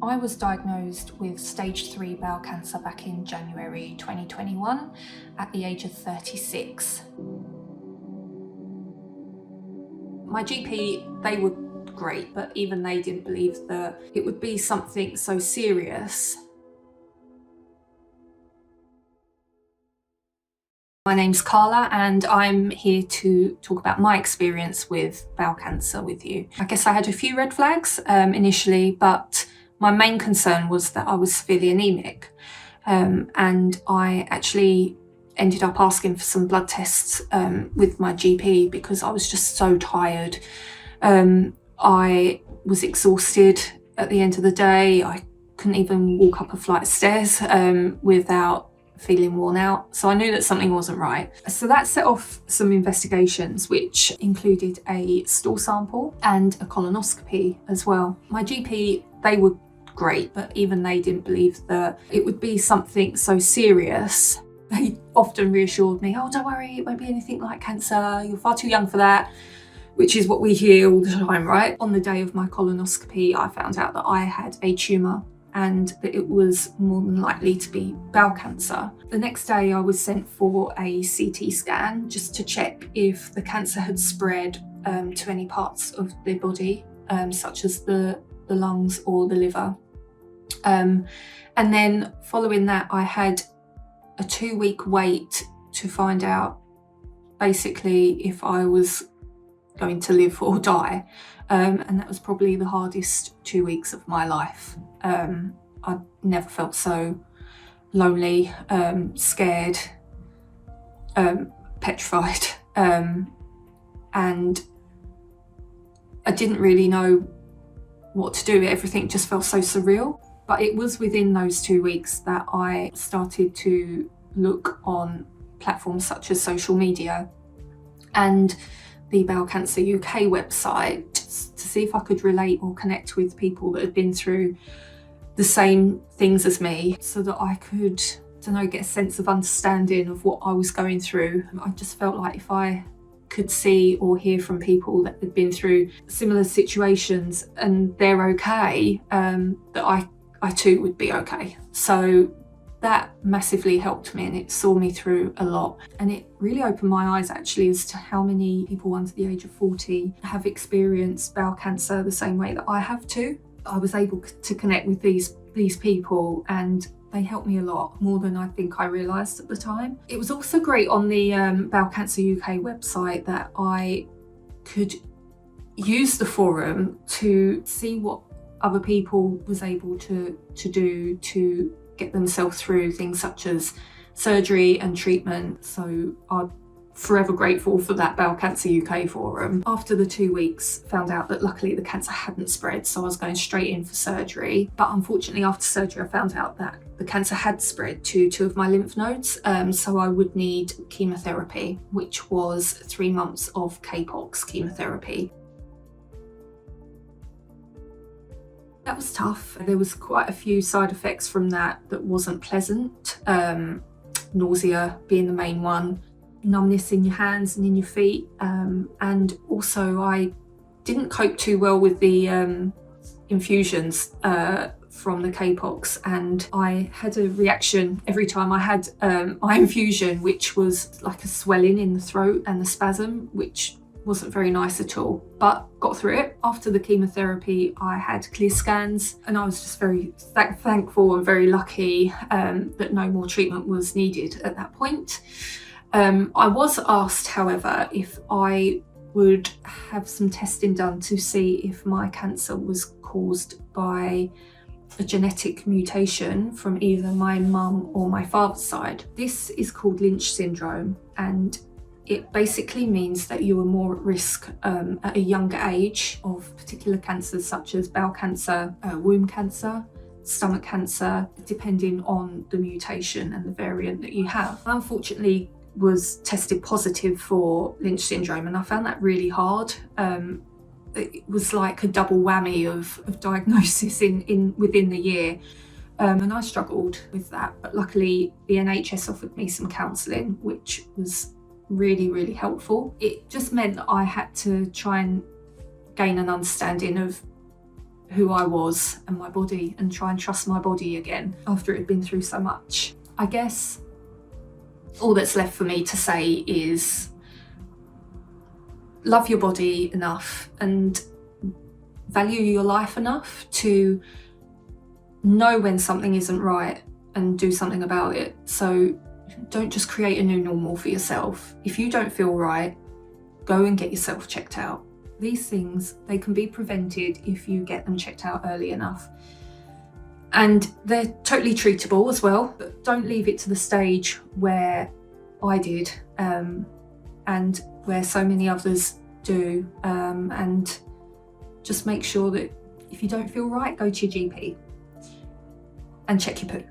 I was diagnosed with stage 3 bowel cancer back in January 2021 at the age of 36. My GP, they were great, but even they didn't believe that it would be something so serious. My name's Carla and I'm here to talk about my experience with bowel cancer with you. I guess I had a few red flags initially, but my main concern was that I was severely anemic, and I actually ended up asking for some blood tests with my GP because I was just so tired. I was exhausted at the end of the day. I couldn't even walk up a flight of stairs without feeling worn out. So I knew that something wasn't right. So that set off some investigations, which included a stool sample and a colonoscopy as well. My GP, they were great, but even they didn't believe that it would be something so serious. They often reassured me, oh, don't worry, it won't be anything like cancer. You're far too young for that, which is what we hear all the time, right? On the day of my colonoscopy, I found out that I had a tumour and that it was more than likely to be bowel cancer. The next day I was sent for a CT scan just to check if the cancer had spread to any parts of the body, such as the lungs or the liver. And then following that, I had a 2-week wait to find out basically if I was going to live or die. And that was probably the hardest 2 weeks of my life. I never felt so lonely, scared, petrified, and I didn't really know what to do. Everything just felt so surreal. But it was within those 2 weeks that I started to look on platforms such as social media and the Bowel Cancer UK website to see if I could relate or connect with people that had been through the same things as me, so that I could, get a sense of understanding of what I was going through. I just felt like if I could see or hear from people that had been through similar situations and they're okay, that I too would be okay. So that massively helped me and it saw me through a lot. And it really opened my eyes actually as to how many people under the age of 40 have experienced bowel cancer the same way that I have too. I was able to connect with these people and they helped me a lot, more than I think I realised at the time. It was also great on the Bowel Cancer UK website that I could use the forum to see what other people was able to do to get themselves through things such as surgery and treatment. So I'm forever grateful for that Bowel Cancer UK forum. After the 2 weeks, found out that luckily the cancer hadn't spread, so I was going straight in for surgery. But unfortunately after surgery I found out that the cancer had spread to 2 of my lymph nodes, so I would need chemotherapy, which was 3 months of Capox chemotherapy. That was tough. There was quite a few side effects from that wasn't pleasant. Nausea being the main one, numbness in your hands and in your feet, and also I didn't cope too well with the infusions from the Capox, and I had a reaction every time I had my infusion, which was like a swelling in the throat and the spasm, which wasn't very nice at all, but got through it. After the chemotherapy, I had clear scans and I was just very thankful and very lucky that no more treatment was needed at that point. I was asked, however, if I would have some testing done to see if my cancer was caused by a genetic mutation from either my mum or my father's side. This is called Lynch syndrome, and it basically means that you are more at risk at a younger age of particular cancers such as bowel cancer, womb cancer, stomach cancer, depending on the mutation and the variant that you have. I unfortunately was tested positive for Lynch syndrome and I found that really hard. It was like a double whammy of diagnosis within the year. And I struggled with that, but luckily the NHS offered me some counselling, which was really, really helpful. It just meant that I had to try and gain an understanding of who I was and my body, and try and trust my body again after it had been through so much. I guess all that's left for me to say is love your body enough and value your life enough to know when something isn't right and do something about it. So don't just create a new normal for yourself. If you don't feel right, go and get yourself checked out. These things, they can be prevented if you get them checked out early enough. And they're totally treatable as well, but don't leave it to the stage where I did, and where so many others do. And just make sure that if you don't feel right, go to your GP and check your poo.